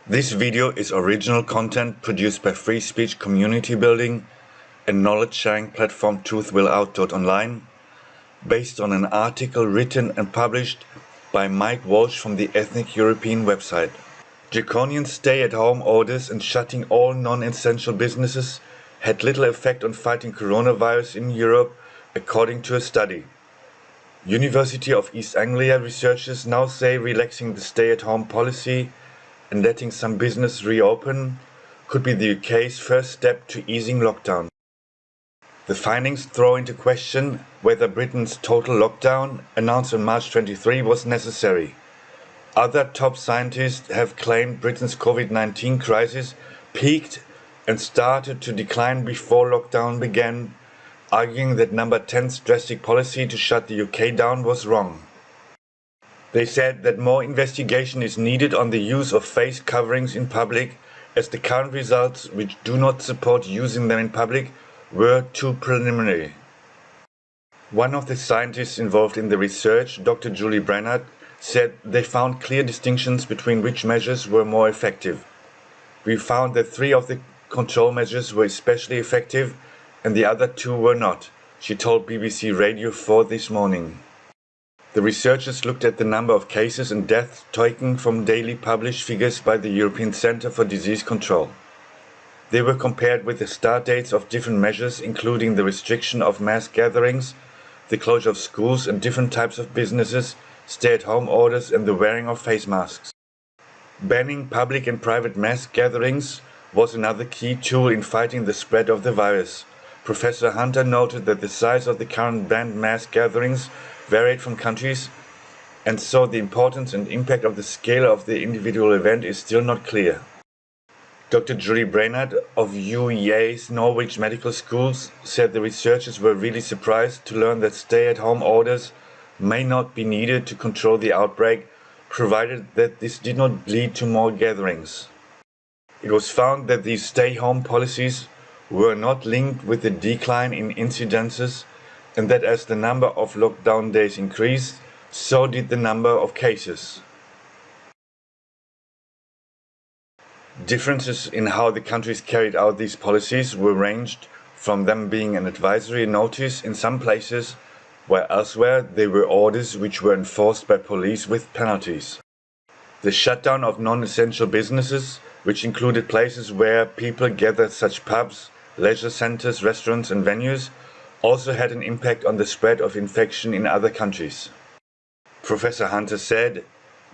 This video is original content produced by free speech community building and knowledge sharing platform truthwillout.online, based on an article written and published by Mike Walsh from the Ethnic European website. Draconian stay-at-home orders and shutting all non-essential businesses had little effect on fighting coronavirus in Europe, according to a study. University of East Anglia researchers now say relaxing the stay-at-home policy and letting some business reopen could be the UK's first step to easing lockdown. The findings throw into question whether Britain's total lockdown, announced on March 23, was necessary. Other top scientists have claimed Britain's COVID-19 crisis peaked and started to decline before lockdown began, arguing that Number 10's drastic policy to shut the UK down was wrong. They said that more investigation is needed on the use of face coverings in public, as the current results, which do not support using them in public, were too preliminary. One of the scientists involved in the research, Dr. Julie Brannard, said they found clear distinctions between which measures were more effective. We found that 3 of the control measures were especially effective and the other 2 were not, she told BBC Radio 4 this morning. The researchers looked at the number of cases and deaths taken from daily published figures by the European Centre for Disease Control. They were compared with the start dates of different measures, including the restriction of mass gatherings, the closure of schools and different types of businesses, stay-at-home orders and the wearing of face masks. Banning public and private mass gatherings was another key tool in fighting the spread of the virus. Professor Hunter noted that the size of the current banned mass gatherings varied from countries, and so the importance and impact of the scale of the individual event is still not clear. Dr. Julie Brainerd of UEA's Norwich Medical Schools said the researchers were really surprised to learn that stay-at-home orders may not be needed to control the outbreak, provided that this did not lead to more gatherings. It was found that these stay-home policies were not linked with the decline in incidences, and that as the number of lockdown days increased, so did the number of cases. Differences in how the countries carried out these policies were ranged from them being an advisory notice in some places, while elsewhere they were orders which were enforced by police with penalties. The shutdown of non-essential businesses, which included places where people gathered, such pubs, leisure centres, restaurants and venues, also had an impact on the spread of infection in other countries. Professor Hunter said,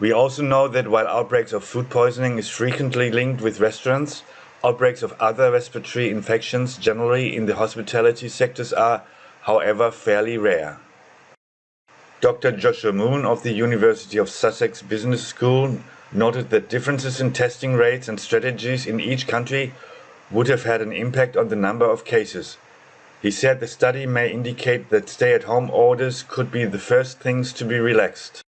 "We also know that while outbreaks of food poisoning is frequently linked with restaurants, outbreaks of other respiratory infections generally in the hospitality sectors are, however, fairly rare." Dr. Joshua Moon of the University of Sussex Business School noted that differences in testing rates and strategies in each country would have had an impact on the number of cases. He said the study may indicate that stay-at-home orders could be the first things to be relaxed.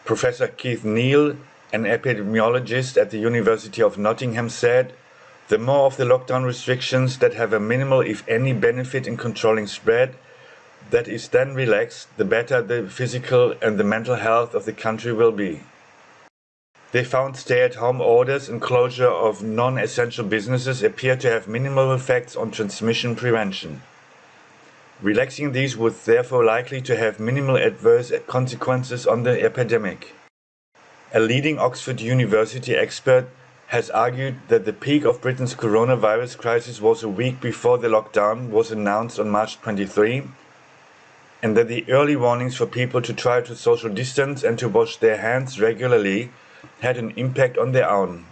Professor Keith Neal, an epidemiologist at the University of Nottingham, said, "The more of the lockdown restrictions that have a minimal, if any, benefit in controlling spread that is then relaxed, the better the physical and the mental health of the country will be." They found stay-at-home orders and closure of non-essential businesses appear to have minimal effects on transmission prevention. Relaxing these would therefore likely to have minimal adverse consequences on the epidemic. A leading Oxford University expert has argued that the peak of Britain's coronavirus crisis was a week before the lockdown was announced on March 23, and that the early warnings for people to try to social distance and to wash their hands regularly had an impact on their own.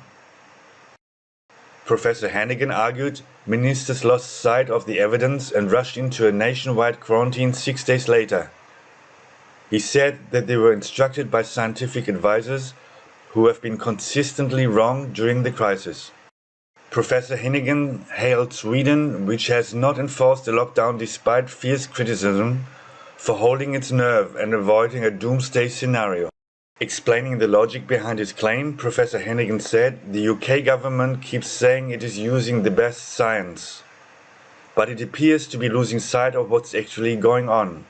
Professor Hannigan argued ministers lost sight of the evidence and rushed into a nationwide quarantine 6 days later. He said that they were instructed by scientific advisors who have been consistently wrong during the crisis. Professor Hannigan hailed Sweden, which has not enforced a lockdown despite fierce criticism, for holding its nerve and avoiding a doomsday scenario. Explaining the logic behind his claim, Professor Hannigan said, "The UK government keeps saying it is using the best science, but it appears to be losing sight of what's actually going on.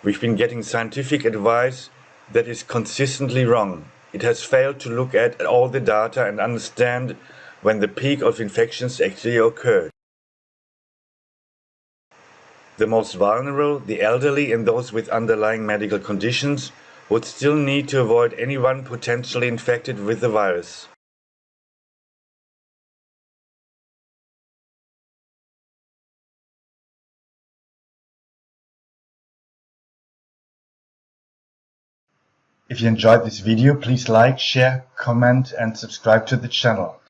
We've been getting scientific advice that is consistently wrong. it has failed to look at all the data and understand when the peak of infections actually occurred. The most vulnerable, the elderly and those with underlying medical conditions, would still need to avoid anyone potentially infected with the virus. If you enjoyed this video, please like, share, comment and subscribe to the channel.